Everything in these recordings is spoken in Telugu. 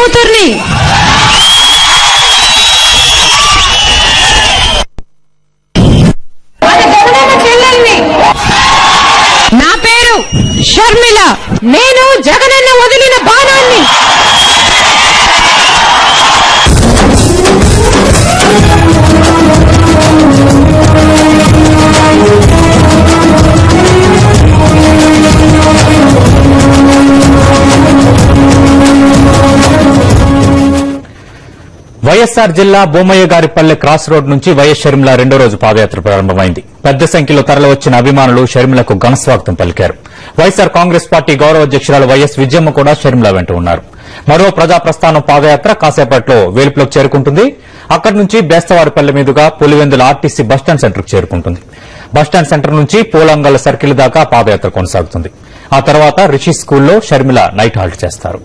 కూతుర్ని. నా పేరు షర్మిల. నేను జగనన్న వదిలిన బాణాన్ని. వైఎస్సార్ జిల్లా బొమ్మయ్యగారిపల్లె క్రాస్ రోడ్ నుంచి వైఎస్ షర్మిల రెండో రోజు పాదయాత్ర ప్రారంభమైంది. పెద్ద సంఖ్యలో తరలివచ్చిన అభిమానులు షర్మిలకు ఘనస్వాగతం పలికారు. వైఎస్సార్ కాంగ్రెస్ పార్టీ గౌరవ అధ్యక్షురాలు వైఎస్ విజయమ్మ కూడా షర్మిల వెంట ఉన్నారు. మరో ప్రజా ప్రస్థానం పాదయాత్ర కాసేపట్లో వేలుపులకు చేరుకుంటుంది. అక్కడి నుంచి బేస్తవారిపల్లె మీదుగా పులివెందుల ఆర్టీసీ బస్టాండ్ సెంటర్కు చేరుకుంటుంది. బస్టాండ్ సెంటర్ నుంచి పూలంగల్ సర్కిల్ దాకా పాదయాత్ర కొనసాగుతుంది. ఆ తర్వాత రిషి స్కూల్లో షర్మిల నైట్ హాల్ట్ చేస్తారు.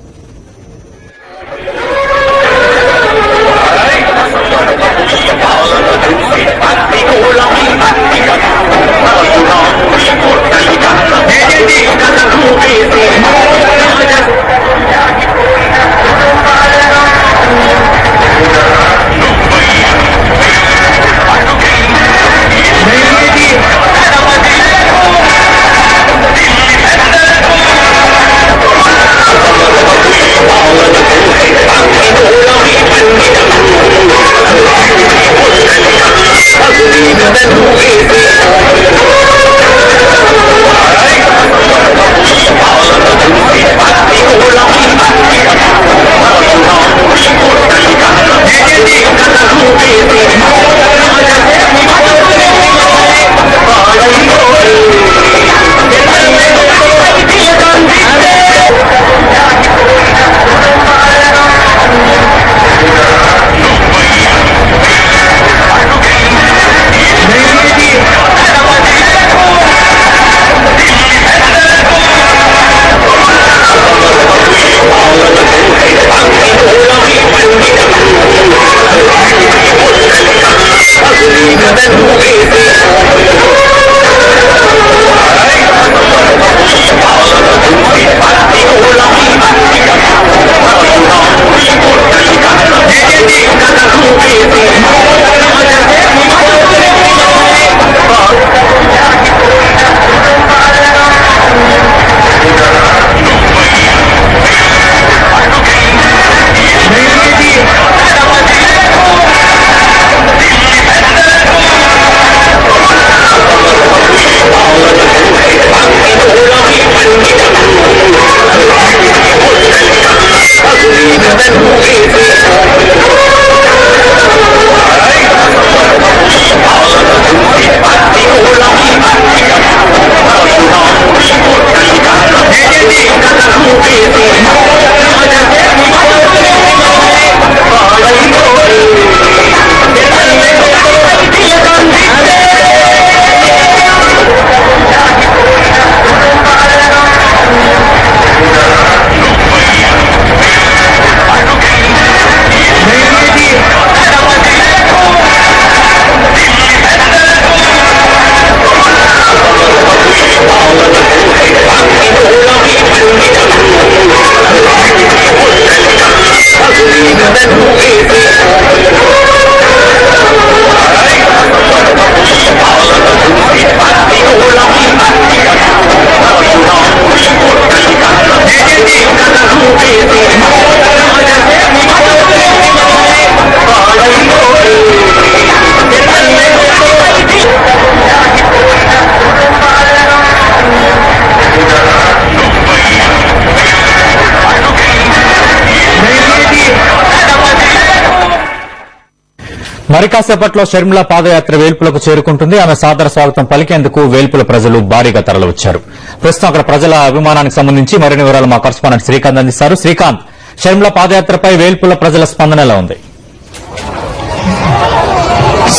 మరి కాసేపట్లో షర్మిల పాదయాత్ర వేల్పులకు చేరుకుంటుంది. ఆమె సాదర స్వాగతం పలికేందుకు వేల్పుల ప్రజలు భారీగా తరలివచ్చారు. ప్రస్తుతం అక్కడ ప్రజల అభిమానానికి సంబంధించి మరిన్ని వివరాలు మా కరెస్పాండెంట్ శ్రీకాంత్ అందిస్తారు. శ్రీకాంత్, షర్మిల పాదయాత్రపై వేల్పుల ప్రజల స్పందన ఎలా ఉంది?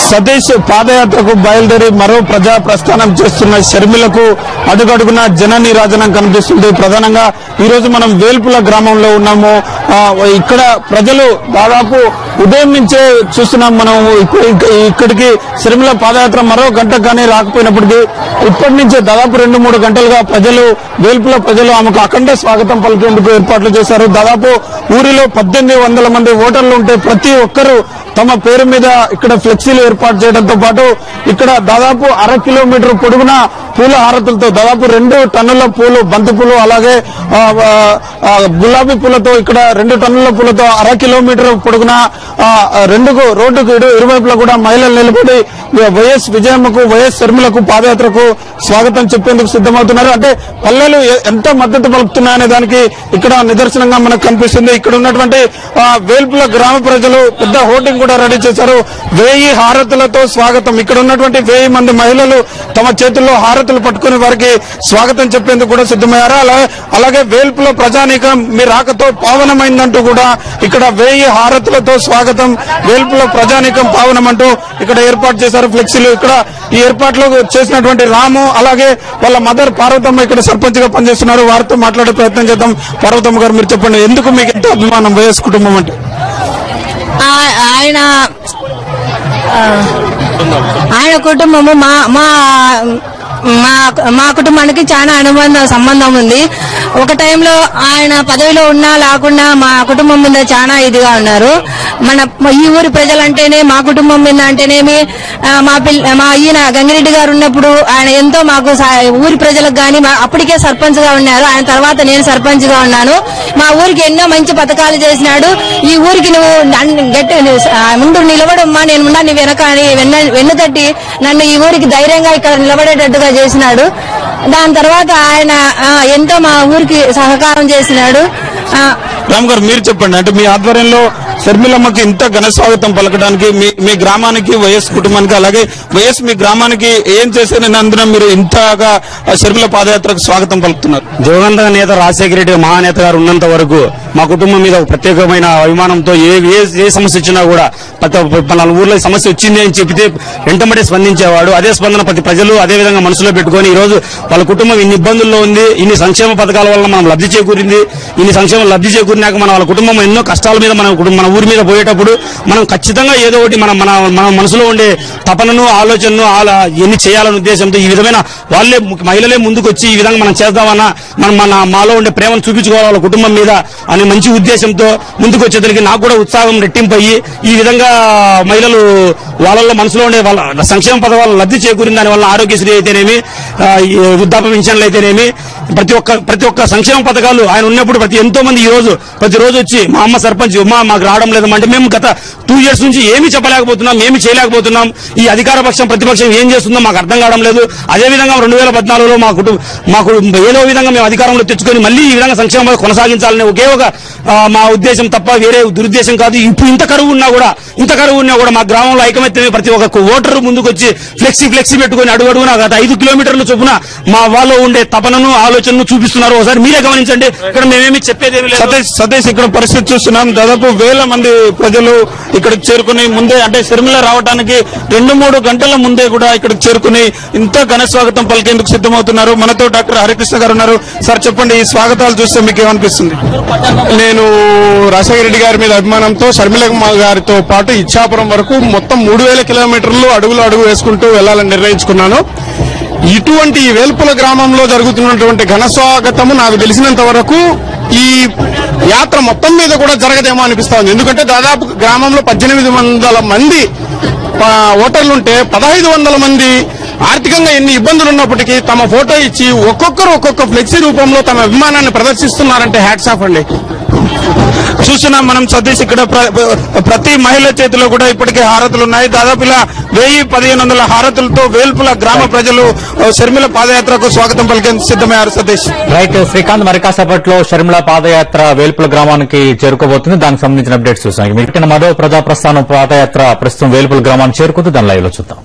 సతీష్, పాదయాత్రకు బయలుదేరి మరో ప్రజా ప్రస్థానం చేస్తున్న షర్మిలకు అడుగడుగున జన నీరాజనం కనిపిస్తుంది. ప్రధానంగా ఈ రోజు మనం వేల్పుల గ్రామంలో ఉన్నాము. ఇక్కడ ప్రజలు దాదాపు ఉదయం నుంచే చూస్తున్నాం మనం. ఇక్కడికి షర్మిల పాదయాత్ర మరో గంట కానీ రాకపోయినప్పటికీ ఇప్పటి నుంచే దాదాపు 2-3 గంటలుగా ప్రజలు వేల్పుల ప్రజలు ఆమెకు అఖండ స్వాగతం పలికేందుకు ఏర్పాట్లు చేశారు. దాదాపు ఊరిలో 1800 మంది ఓటర్లు ఉంటే ప్రతి ఒక్కరూ తమ పేరు మీద ఇక్కడ ఫ్లెక్సీలు ఏర్పాటు చేయడంతో పాటు ఇక్కడ దాదాపు 1/2 కిలోమీటర్ పొడుగున పూల హారతులతో దాదాపు 2 టన్నుల పూలు, బంతి పూలు, అలాగే గులాబీ పూలతో ఇక్కడ 2 టన్నుల పూలతో 1/2 కిలోమీటర్ పొడుగున రోడ్డుకు ఇరువైపులా కూడా మహిళలు నిలబడి వైఎస్ విజయమ్మకు, వైఎస్ షర్మిలకు పాదయాత్రకు స్వాగతం చెప్పేందుకు సిద్దమవుతున్నారు. అంటే పల్లెలు ఎంత మద్దతు పలుకుతున్నాయనే దానికి ఇక్కడ నిదర్శనంగా మనకు కనిపిస్తుంది. ఇక్కడ ఉన్నటువంటి వేల్పుల గ్రామ ప్రజలు పెద్ద హోర్డింగ్ కూడా రెడీ చేశారు. 1000 హారతులతో స్వాగతం. ఇక్కడ ఉన్నటువంటి 1000 మంది మహిళలు తమ చేతుల్లో హారతులు పట్టుకుని వారికి స్వాగతం చెప్పేందుకు కూడా సిద్దమయ్యారు. అలాగే వేల్పుల ప్రజానీకం మీ రాకతో పావనమైందంటూ కూడా ఇక్కడ 1000 హారతులతో స్వాగతం, వేల్పుల ప్రజానీకం పావనమంటూ ఇక్కడ ఏర్పాటు చేశారు ఫ్లెక్సీలు. ఇక్కడ ఈ ఏర్పాట్లు చేసినటువంటి రాము, అలాగే వాళ్ళ మదర్ పార్వతమ్మ ఇక్కడ సర్పంచ్ గా పనిచేస్తున్నారు. వారితో మాట్లాడే ప్రయత్నం చేద్దాం. పార్వతమ్మ గారు, మీరు చెప్పండి, ఎందుకు మీకు ఎంత అభిమానం వైఎస్ కుటుంబం అంటే? ఆయన కుటుంబము మా కుటుంబానికి చాలా సంబంధం ఉంది. ఒక టైంలో ఆయన పదవిలో ఉన్నా లేకుండా మా కుటుంబం మీద చాలా ఇదిగా ఉన్నారు. ఈ ఊరి ప్రజలంటేనే, మా కుటుంబం మీద అంటేనేమి, మా ఈయన గంగిరెడ్డి గారు ఉన్నప్పుడు ఆయన ఎంతో మాకు ఊరి ప్రజలకు గాని, అప్పటికే సర్పంచ్ గా ఉన్నారు. ఆయన తర్వాత నేను సర్పంచ్ గా ఉన్నాను. మా ఊరికి ఎన్నో మంచి పథకాలు చేసినాడు. ఈ ఊరికి నువ్వు ముందు నిలబడమ్మా, నేను ఉన్నా నీ వెనక వెన్నుతట్టి నన్ను ఈ ఊరికి ధైర్యంగా ఇక్కడ నిలబడేటట్టుగా చేసినాడు. దాని తర్వాత ఆయన ఎంతో మా ఊరికి సహకారం చేసినాడు. రామ్ గారు, మీరు చెప్పండి, అంటే మీ ఆధ్వర్యంలో షర్మిలమ్మకి ఇంత ఘన స్వాగతం పలకడానికి మీ గ్రామానికి, వైఎస్ కుటుంబానికి, అలాగే వైఎస్ మీ గ్రామానికి ఏం చేశారన్నందున మీరు ఇంతగా షర్మిల పాదయాత్రకు స్వాగతం పలుకుతున్నారు? దివంగత నేత రాజశేఖర రెడ్డి మహానేత గారు ఉన్నంత వరకు మా కుటుంబం మీద ప్రత్యేకమైన అభిమానంతో ఏ సమస్య వచ్చినా కూడా మన ఊర్లో సమస్య వచ్చింది అని చెప్తే వెంటబడి స్పందించేవాడు. అదే స్పందన ప్రతి ప్రజలు అదే విధంగా మనసులో పెట్టుకుని ఈ రోజు వాళ్ళ కుటుంబం ఇన్ని ఇబ్బందుల్లో ఉంది, ఇన్ని సంక్షేమ పథకాల వల్ల మనం లబ్ధి చేకూరింది, ఇన్ని సంక్షేమ లబ్ధి చేకూరినాక వాళ్ళ కుటుంబం ఎన్నో కష్టాల మీద మన ఊరి మీద పోయేటప్పుడు మనం ఖచ్చితంగా ఏదో ఒకటి మన మనసులో ఉండే తపనను, ఆలోచనను ఎన్ని చేయాలనే ఉద్దేశంతో ఈ విధమైన వాళ్ళే మహిళలే ముందుకు వచ్చి ఈ విధంగా మనం చేద్దామన్నా మాలో ఉండే ప్రేమను చూపించుకోవాలి వాళ్ళ కుటుంబం మీద అనే మంచి ఉద్దేశంతో ముందుకు వచ్చేసరికి నాకు కూడా ఉత్సాహం రెట్టింపయ్యి ఈ విధంగా మహిళలు వాళ్ళలో మనసులో ఉండే వాళ్ళ సంక్షేమ పథకాలు లబ్ధి చేకూరిన దాని వల్ల ఆరోగ్యశ్రీ అయితేనేమి, వృద్ధాప్య పెన్షన్లు అయితేనేమి, ప్రతి ఒక్క సంక్షేమ పథకాలు ఆయన ఉన్నప్పుడు ఎంతో మంది ప్రతిరోజు వచ్చి మా అమ్మ సర్పంచ్ మాకు రావడం లేదమ్మా అంటే మేము గత 2 years నుంచి ఏమీ చెప్పలేకపోతున్నాం, ఏమీ చేయలేకపోతున్నాం. ఈ అధికార పక్షం ప్రతిపక్షం ఏం చేస్తుందో మాకు అర్థం కావడం లేదు. అదేవిధంగా 2014లో మాకు ఏదో విధంగా మేము అధికారంలో తెచ్చుకొని మళ్ళీ ఈ విధంగా సంక్షేమ కొనసాగించాలనే ఒకే ఒక మా ఉద్దేశం తప్ప వేరే దురుద్దేశం కాదు. ఇప్పుడు ఇంత కరువు ఉన్నా కూడా మా గ్రామంలో ఐకమత్యమే ప్రతి ఒక్క ఓటరు ముందుకు వచ్చి ఫ్లెక్సీ పెట్టుకుని అడుగడుగునా గత 5 కిలోమీటర్ల చొప్పున మా వాళ్ళు ఉండే తపనను, ఆలోచనను చూపిస్తున్నారు. ఒకసారి మీరే గమనించండి. ఇక్కడ మేమేమి చెప్పేదేమి లేదు. సతీష్, ఇక్కడ పరిస్థితి చూస్తున్నాం. దాదాపు 1000 మంది ప్రజలు ఇక్కడికి చేరుకుని ముందే, అంటే షర్మిల రావడానికి 2-3 గంటల ముందే కూడా ఇక్కడికి చేరుకుని ఇంత ఘన స్వాగతం పలికేందుకు సిద్దమవుతున్నారు. మనతో డాక్టర్ హరికృష్ణ గారు ఉన్నారు. సార్ చెప్పండి, ఈ స్వాగతాలు చూస్తే మీకు ఏమనిపిస్తుంది? నేను రాజశేఖర రెడ్డి గారి మీద అభిమానంతో షర్మిల గారితో పాటు ఇచ్చాపురం వరకు మొత్తం 3000 కిలోమీటర్లు అడుగు వేసుకుంటూ వెళ్లాలని నిర్ణయించుకున్నాను. ఇటువంటి వేల్పుల గ్రామంలో జరుగుతున్నటువంటి ఘన స్వాగతము నాకు తెలిసినంత వరకు ఈ యాత్ర మొత్తం మీద కూడా జరగదేమో అనిపిస్తా ఉంది. ఎందుకంటే దాదాపు గ్రామంలో 1800 మంది ఓటర్లుంటే 1500 మంది ఆర్థికంగా ఎన్ని ఇబ్బందులు ఉన్నప్పటికీ తమ ఫోటో ఇచ్చి ఒక్కొక్కరు ఒక్కొక్క ఫ్లెక్సీ రూపంలో తమ అభిమానాన్ని ప్రదర్శిస్తున్నారంటే హ్యాట్స్ ఆఫ్ అండి. చూస్తున్నాం మనం సతీష్, ఇక్కడ ప్రతి మహిళ చేతిలో కూడా ఇప్పటికే హారతులు ఉన్నాయి. దాదాపు ఇలా 1000-1500 హారతులతో వేల్పుల గ్రామ ప్రజలు షర్మిల పాదయాత్రకు స్వాగతం పలికేందుకు సిద్దమయ్యారు. సతీష్, రైట్. శ్రీకాంత్, మరి కాసేపట్లో షర్మిల పాదయాత్ర వేల్పుల గ్రామానికి చేరుకోబోతుంది. దానికి సంబంధించిన అప్డేట్స్ చూసాం. మీరు మరో ప్రజాప్రస్థానం పాదయాత్ర ప్రస్తుతం వేల్పుల గ్రామానికి చేరుకుంటూ దాని లైవ్ లో చూద్దాం.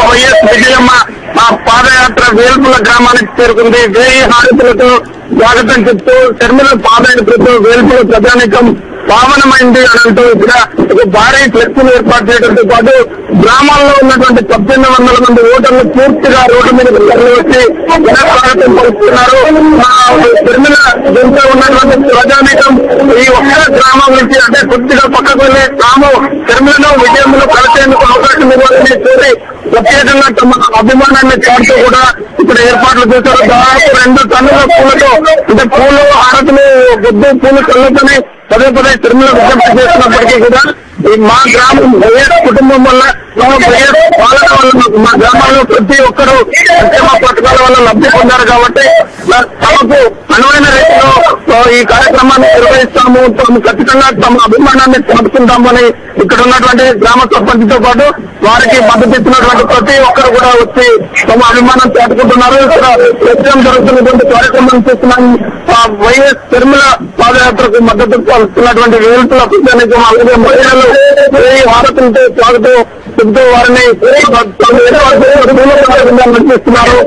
వైఎస్ విజయమ్మ మా పాదయాత్ర వేల్పుల గ్రామానికి చేరుకుంది. 1000 హారతులతో స్వాగతం చెప్తూ షర్మిల పాదయాత్రతో వేల్పుల ప్రజానికం పావనమైంది అని అంటూ ఇక్కడ ఒక భారీ ఫ్లెక్సీని ఏర్పాటు చేయడంతో పాటు గ్రామాల్లో ఉన్నటువంటి 1800 మంది ఓటర్లు పూర్తిగా రోడ్డు మీద తరలి వచ్చి స్వాగతం పలుకుతున్నారు. తిరుమల గుంట ఉన్నటువంటి ప్రజానీకం ఈ ఒక్క గ్రామం నుంచి అంటే కొద్దిగా పక్కకు వెళ్లే గ్రామం తిరుమలలో విజయంలో కలిసేందుకు అవకాశం ఇవ్వాలని కోరి ప్రత్యేకంగా తమ అభిమానాన్ని చాటుతూ కూడా ఇక్కడ ఏర్పాట్లు చేశారు. దాదాపు 2 టన్నుల పూలతో అంటే పూలు హారతులు గుడ్డు పూలు కళ్ళతోనే పదే తిరుమల విజ్ఞప్తి చేస్తున్నప్పటికీ కూడా మా గ్రామం వైఎస్ కుటుంబం వల్ల వైఎస్ పాలన వల్ల మా గ్రామాల్లో ప్రతి ఒక్కరూ సంక్షేమ పథకాల వల్ల లబ్ధి పొందారు కాబట్టి తమకు అనువైన రీతిలో ఈ కార్యక్రమాన్ని నిర్వహిస్తాము, తాము ఖచ్చితంగా తమ అభిమానాన్ని చాటుకుంటామని ఇక్కడ ఉన్నటువంటి గ్రామ సర్పంచ్తో పాటు వారికి మద్దతు ఇచ్చినటువంటి ప్రతి ఒక్కరు కూడా వచ్చి తమ అభిమానం చాటుకుంటున్నారు. ఇక్కడ ప్రస్తుతం జరుగుతున్నటువంటి కార్యక్రమం చూస్తున్నాం. వైఎస్ తిరుమల పాదయాత్రకు మద్దతు పలుకుతున్నటువంటి వేల్పుల ప్రజానీకం అలాగే మహిళలు ఈ హారతులతో స్వాగతం చెబుతూ వారిని నడిపిస్తున్నారు.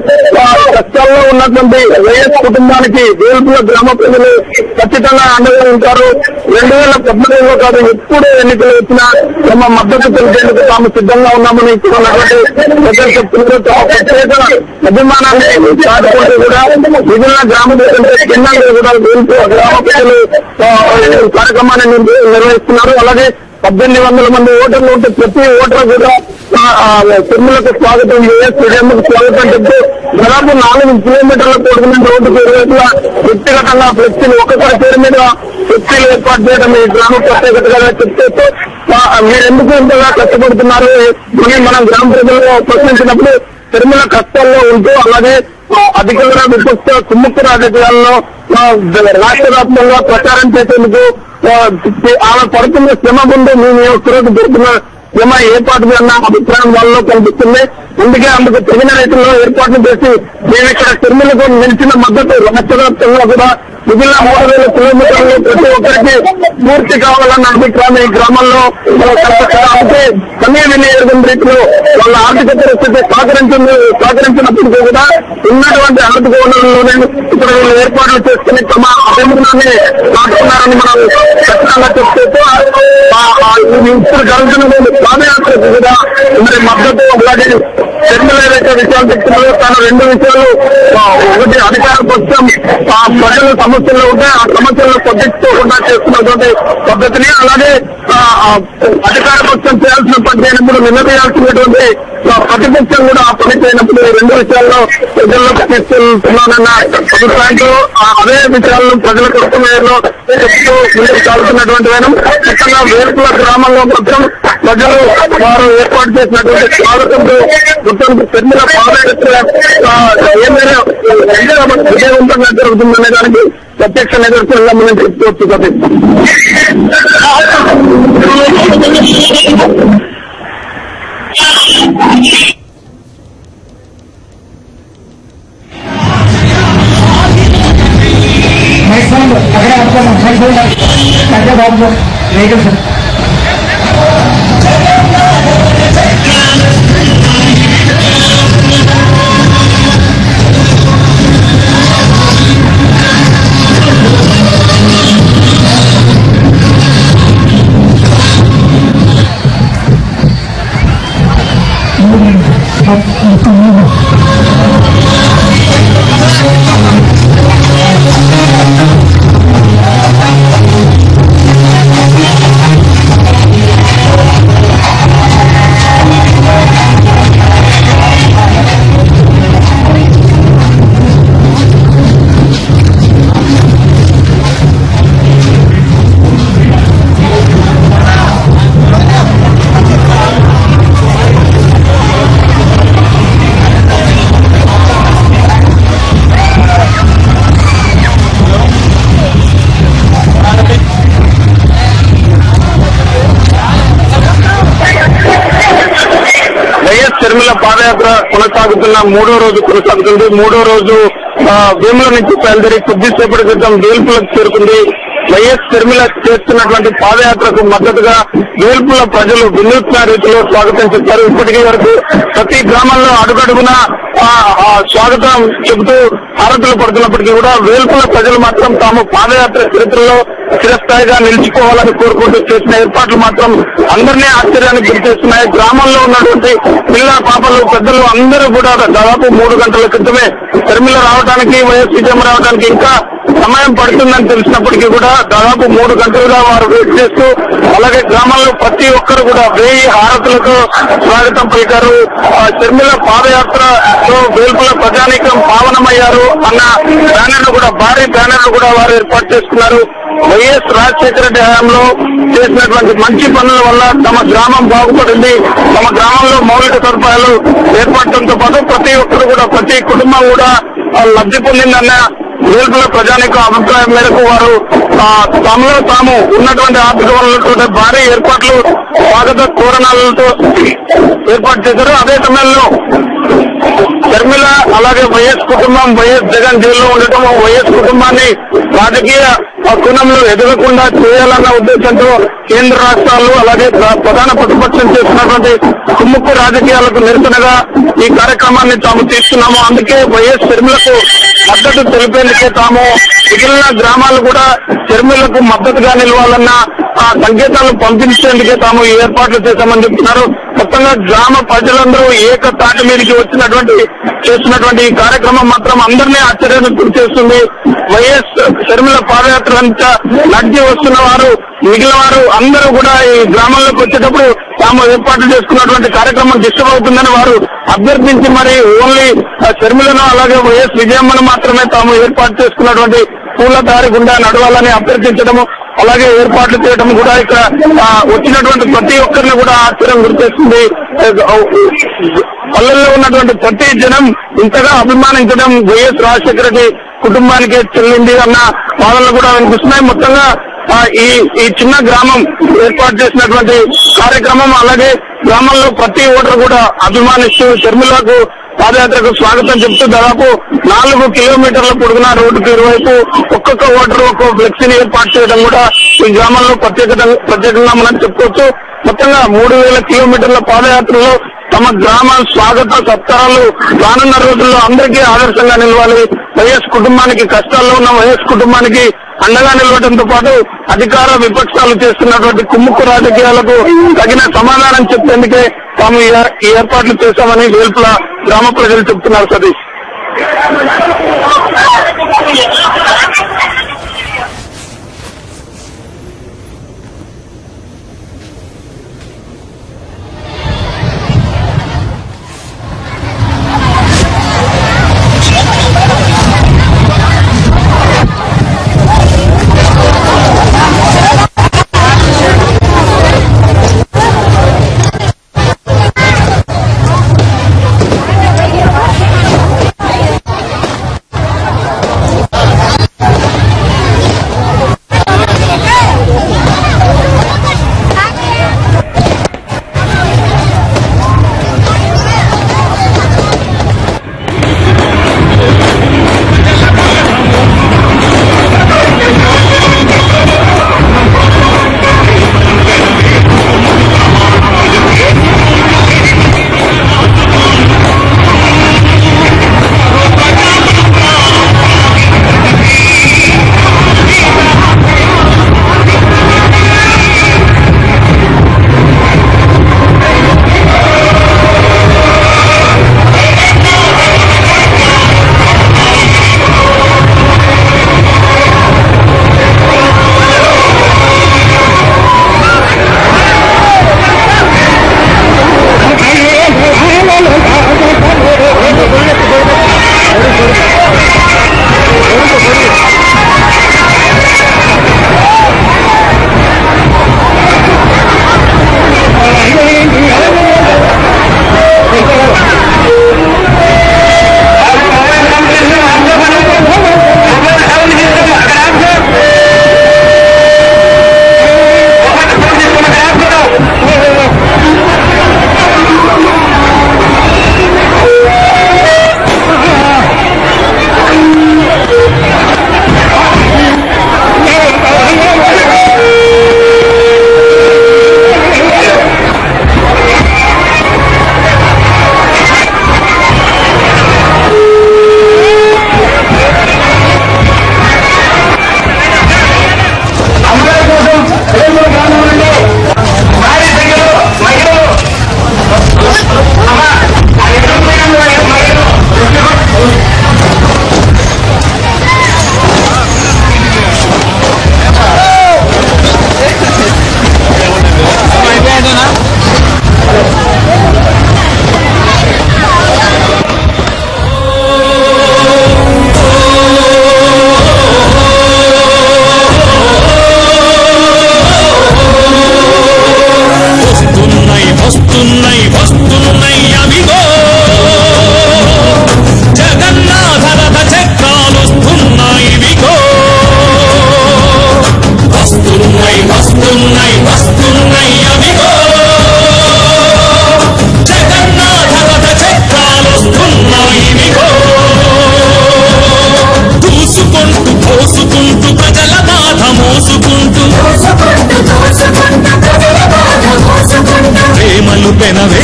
కష్టాల్లో ఉన్నటువంటి వైఎస్ కుటుంబానికి వేల్పుల గ్రామ ప్రజలు ఖచ్చితంగా అండగా ఉంటారు. 2014లో కాదు ఎప్పుడు ఎన్నికలు వచ్చినా తమ మద్దతు తెలిపేందుకు తాము సిద్ధంగా ఉన్నామని ఇక్కడ ఉన్నటువంటి ప్రజలు చెప్తున్నారు. తమ ప్రత్యేక అభిమానాన్ని చాటుకుంటూ కూడా మిగిలిన గ్రామాల కంటే భిన్నంగా కూడా వేల్పుల గ్రామ ప్రజలు కార్యక్రమాన్ని నిర్వహిస్తున్నారు. అలాగే 1800 మంది ఓటర్లు ఉంటే ప్రతి ఓటర్ కూడా తిరుమలకు స్వాగతం, వైఎస్ విజయమ్మకు స్వాగతం చెప్తూ దాదాపు 4 కిలోమీటర్ల కూడుకున్న రోడ్డుకు ఇరువైపులా వ్యక్తిగతంగా ఫ్లెక్సీలు ఒక్కసారి పేరు మీద ఫ్లెక్సీలు ఏర్పాటు చేయడం ఈ గ్రామ ప్రత్యేకతగా చెప్తూ మీరెందుకు ఇంతగా కష్టపడుతున్నారు అని మనం గ్రామ ప్రజల్లో ప్రశ్నించినప్పుడు తిరుమల కష్టాల్లో ఉంటూ అలాగే అధికార విపక్ష కుమ్ముక్కు రాజకీయాల్లో రాష్ట్ర వ్యాప్తంగా ప్రచారం చేసేందుకు ఆమె పడుతున్న శ్రమ ముందు మేము ఒక్కరోజు పెడుతున్న శ్రమ ఏర్పాటు అన్న అభిప్రాయం వాళ్ళలో కనిపిస్తుంది. అందుకే అందుకు తగిన రీతిలో ఏర్పాట్లు చేసి మేము ఇక్కడ తిరుమలకు నిలిచిన మద్దతు రాష్ట్ర వ్యాప్తంగా కూడా మిగిలిన 3000 కిలోమీటర్లు ప్రతి ఒక్కరికి పూర్తి కావాలన్న అభిప్రాయం ఈ గ్రామంలో అంటే సమయ వినియోగం రీతిలో వాళ్ళ ఆర్థిక పరిస్థితి సహకరించినప్పటికీ కూడా ఉన్నటువంటి ఆర్థిక వనరుల్లోనే ఇక్కడ వీళ్ళు ఏర్పాట్లు చేసుకుని తమ అభిమానాన్ని నాటుకున్నారని మనం ఖచ్చితంగా చెప్తూ ఇప్పుడు జరుగుతున్నటువంటి పాదయాత్రకు కూడా మరి మద్దతు అలాగే తిరుమల ఏదైతే విషయాలు చెప్తున్నారో తన 2 విషయాలు ఒకటి అధికార పక్షం ప్రజల సమస్యలు ఉంటే ఆ సమస్యలను పట్టించుకోకుండా చేస్తున్నటువంటి పద్ధతిని అలాగే అధికార పక్షం చేయాల్సిన పని చేయనప్పుడు నిలదీయాల్సినటువంటి ప్రతిపక్షం కూడా ఆ పని చేయనప్పుడు 2 విషయాల్లో ప్రజల్లోకి తీసుకెళ్తున్నానన్న అభిప్రాయంతో అదే విషయాలను ప్రజల కష్టమేలో చెప్తూ ముందుకు సాగుతున్నటువంటి వేణం ఖచ్చితంగా వేల్పుల గ్రామంలో మొత్తం ప్రజలు వారు ఏర్పాటు చేసినటువంటి స్వాగతంతో మొత్తం తిరుమల పాదయాత్ర ఏమైనా విజయవంతంగా జరుగుతుందనే దానికి ప్రత్యక్ష నిదర్శనంగా మనం చెప్పుకోవచ్చు. తిరుమల పాదయాత్ర కొనసాగుతున్న 3వ రోజు కొనసాగుతుంది. 3వ రోజు వేముల నుంచి బయలుదేరి కొద్దిసేపటి క్రితం వేల్పులకు చేరుకుంది. వైఎస్ తిరుమల చేస్తున్నటువంటి పాదయాత్రకు మద్దతుగా వేల్పుల ప్రజలు వినూత్న రీతిలో స్వాగతం చెప్పారు. ఇప్పటికీ వరకు ప్రతి గ్రామంలో అడుగడుగున స్వాగతం చెబుతూ హారతులు పడుతున్నప్పటికీ కూడా వేల్పుల ప్రజలు మాత్రం తాము పాదయాత్ర చరిత్రలో చిరస్థాయిగా నిలిచిపోవాలని కోరుకుంటూ చేసిన ఏర్పాట్లు మాత్రం అందరినీ ఆశ్చర్యానికి గురిచేస్తున్నాయి. గ్రామంలో ఉన్నటువంటి పిల్ల పాపలు పెద్దలు అందరూ కూడా దాదాపు 3 గంటల క్రితమే షర్మిల రావడానికి వైఎస్ విజయం రావడానికి ఇంకా సమయం పడుతుందని తెలిసినప్పటికీ కూడా దాదాపు 3 గంటలుగా వారు వెయిట్ చేస్తూ అలాగే గ్రామంలో ప్రతి ఒక్కరు కూడా 1000 హారతులతో స్వాగతం పలికారు. షర్మిల పాదయాత్రలో వేల్పుల ప్రజానీకం పావనమయ్యారు అన్న బ్యానర్లు కూడా భారీ బ్యానర్లు కూడా వారు ఏర్పాటు చేసుకున్నారు. వైఎస్ రాజశేఖర రెడ్డి హయాంలో చేసినటువంటి మంచి పనుల వల్ల తమ గ్రామం బాగుపడింది, తమ గ్రామంలో మౌలిక సదుపాయాలు ఏర్పడటంతో పాటు ప్రతి ఒక్కరు కూడా ప్రతి కుటుంబం కూడా లబ్ధి పొందిందన్న వేల్పుల ప్రజానీక అభిప్రాయం మేరకు వారు తమలో తాము ఉన్నటువంటి ఆర్థిక వనరులతో భారీ ఏర్పాట్లు స్వాగత తోరణాలతో ఏర్పాటు చేశారు. అదే సమయంలో షర్మిల అలాగే వైఎస్ కుటుంబం వైఎస్ జగన్ జైల్లో ఉండటం వైఎస్ కుటుంబాన్ని రాజకీయ కోణంలో ఎదగకుండా చేయాలన్న ఉద్దేశంతో కేంద్ర రాష్ట్రాలు అలాగే ప్రధాన ప్రతిపక్షం చేస్తున్నటువంటి కుమ్ముక్కు రాజకీయాలకు నిరసనగా ఈ కార్యక్రమాన్ని తాము తీసుకున్నాము. అందుకే వైఎస్ షర్మిలకు మద్దతు తెలిపేందుకే తాము మిగిలిన గ్రామాలు కూడా షర్మిలకు మద్దతుగా నిలవాలన్న ఆ సంకేతాలను పంపించేందుకే తాము ఈ ఏర్పాట్లు చేశామని చెప్తున్నారు. మొత్తంగా గ్రామ ప్రజలందరూ ఏకతాటి మీదకి చేస్తున్నటువంటి ఈ కార్యక్రమం మాత్రం అందరినీ ఆశ్చర్యానికి గురి చేస్తుంది. వైఎస్ షర్మిల పాదయాత్ర అంతా నడిచి వస్తున్న వారు మిగిలిన వారు అందరూ కూడా ఈ గ్రామంలోకి వచ్చేటప్పుడు తాము ఏర్పాటు చేసుకున్నటువంటి కార్యక్రమం డిస్టర్బ్ అవుతుందని వారు అభ్యర్థించి మరి ఓన్లీ షర్మిలను అలాగే వైఎస్ విజయమ్మను మాత్రమే తాము ఏర్పాటు చేసుకున్నటువంటి పూల దారి గుండా నడవాలని అభ్యర్థించడము అలాగే ఏర్పాట్లు చేయడం కూడా ఇక్కడ వచ్చినటువంటి ప్రతి ఒక్కరిని కూడా ఆశ్చర్యం గురిచేస్తుంది. పల్లెల్లో ఉన్నటువంటి ప్రతి జనం ఇంతగా అభిమానించడం వైఎస్ రాజశేఖర రెడ్డి కుటుంబానికే చెల్లింది అన్న వాదనలు కూడా వినిపిస్తున్నాయి. మొత్తంగా ఈ చిన్న గ్రామం ఏర్పాటు చేసినటువంటి కార్యక్రమం అలాగే గ్రామంలో ప్రతి ఓటర్ కూడా అభిమానిస్తూ షర్మిలకు పాదయాత్రకు స్వాగతం చెప్తూ దాదాపు 4 కిలోమీటర్ల పొడుగున రోడ్డుకు ఇరువైపు ఒక్కొక్క ఓటరు ఒక్కొక్క ఫ్లెక్సీని ఏర్పాటు చేయడం కూడా ఈ గ్రామంలో ప్రత్యేకంగా మనం చెప్పుకోవచ్చు. మొత్తంగా 3000 కిలోమీటర్ల పాదయాత్రలో తమ గ్రామ స్వాగత సత్కారాలు రానున్న రోజుల్లో అందరికీ ఆదర్శంగా నిలవాలి. వైఎస్ కుటుంబానికి కష్టాల్లో ఉన్న వైఎస్ కుటుంబానికి అండగా నిలవడంతో పాటు అధికార విపక్షాలు చేస్తున్నటువంటి కుమ్ముక్కు రాజకీయాలకు తగిన సమాధానం చెప్పేందుకే తాము ఈ ఏర్పాట్లు చేశామని వేల్పుల గ్రామ ప్రజలు చెప్తున్నారు. సతీష్.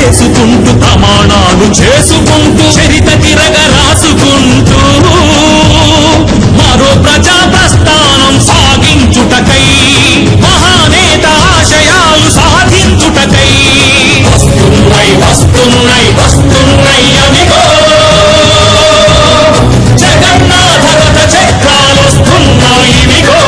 చేసుకుంటూ ప్రమాణాలు చేసుకుంటూ చరిత తిరగ రాసుకుంటూ మరో ప్రజా ప్రస్థానం సాగించుటకై మహానేత ఆశయాలు సాధించుటకై వస్తున్నాయి వస్తున్నాయి వస్తున్నాయి అవిగో జగన్నాథ రథ చక్రాలు వస్తున్నాయి ఇవిగో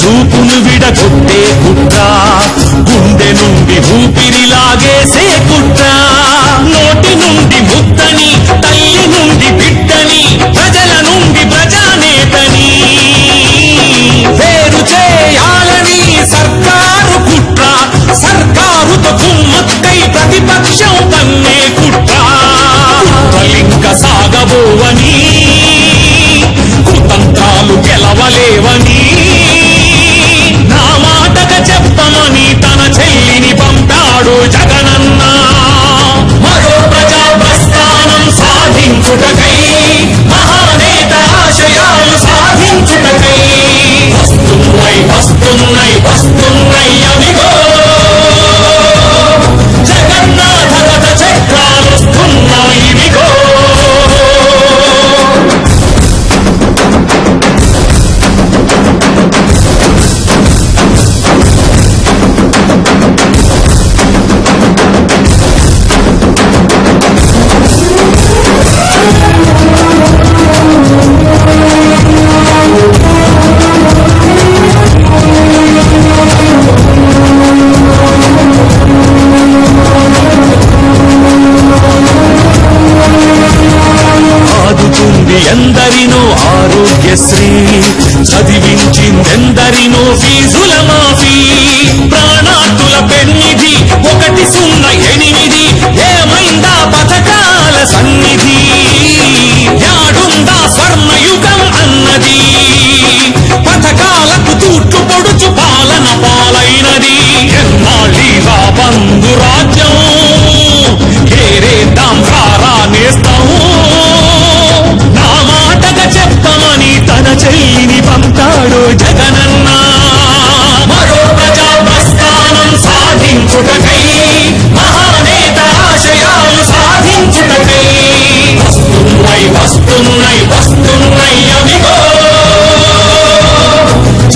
చూపును విడగొట్టే కుట్ర గుండె నుండి ఊపిరి లాగేసే కుట్ర నోటి నుండి ముద్దని తల్లి నుండి బిడ్డని ప్రజల నుండి ప్రజానేతని వేరు చేయాలని సర్కారు కుట్ర సర్కారుతో కుమ్మక్కై ప్రతిపక్షం కన్నే కుట్ర కుట్రలింక సాగబోవని కుతంత్రాలు గెలవలేవని నా మాటక చెప్పమని తన చెల్లిని పంపాడు జగనన్న మరో ప్రజా ప్రస్థానం సాధించుటకై మహానేత ఆశయాలు సాధించుటకై వస్తున్నాయి వస్తున్నాయి వస్తున్నాయి అవిగో జగన్నాథ రథ చక్రాలు వస్తున్నాయి ఇవిగో ఎందరినో ఆరోగ్యశ్రీ చదివించిందెందరినో ఫీజుల మాఫీ ప్రాణాతుల పెన్నిధి 108 ఏమైందా పథకాల సన్నిధి యాడుందా స్వర్ణయుగం అన్నది పథకాలకు తూట్లు పొడుచు పాలన పాలైనది ఎన్నాళ్ళీగా బంధు రాజ్యం ఏరేద్దాం సారా నేస్తాం నా మాటగా చెప్పమని తన చెల్లిని పంపాడు జగనన్న మరో ప్రజా ప్రస్థానం సాధించుటకై మహానేత ఆశయాలు సాధించుటకై వస్తున్నాయి వస్తున్నాయి వస్తున్నాయి అవిగో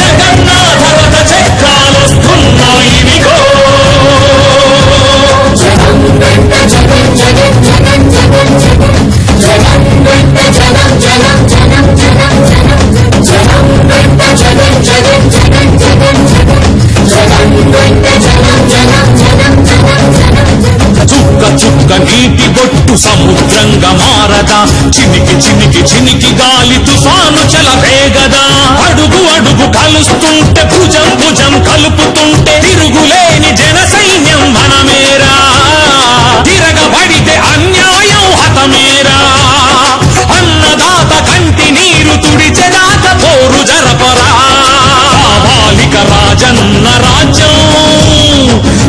జగన్నాథ రథ చక్రాలు వస్తున్నాయి ఇవిగో చుక్క చుక్క నీటి బొట్టు సముద్రంగా మారదా చినికి చినికి చినికి గాలి తుఫాను చెలవేగదా అడుగు అడుగు కలుస్తుంటే భుజం భుజం కలుపుతుంటే తిరుగులేని జన సైన్యం మనమేరా తిరగబడితే అన్యాయం హతమేరా అన్నదాత కంటి నీరు తుడిచెదాత పోరు జరపరా బాలిక రాజన్న రాజ్యం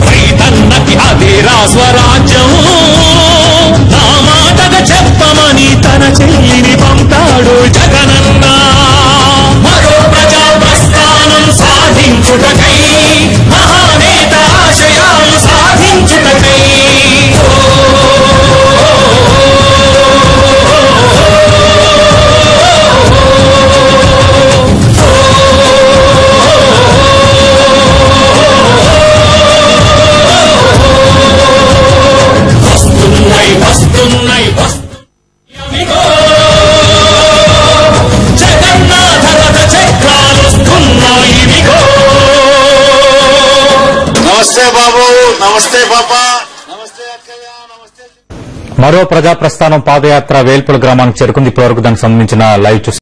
రైతన్నకి అదేరా స్వరాజ్యం నా మాటగా చెప్పమని తన చెల్లిని పంపాడు జగనన్న మరో ప్రజా ప్రస్థానం సాధించుటకై మహానేత ఆశయాలు సాధించుటకై జగన్నాథ రథ చక్రాలు వస్తున్నాయి ఇవిగో నమస్తే బాబు నమస్తే పాప నమస్తే అక్కయ్య నమస్తే మరో ప్రజా ప్రస్థానం పాదయాత్ర వేల్పుల గ్రామానికి చేరుకుంది. ఇప్పటివరకు దానికి సంబంధించిన లైవ్ చూసి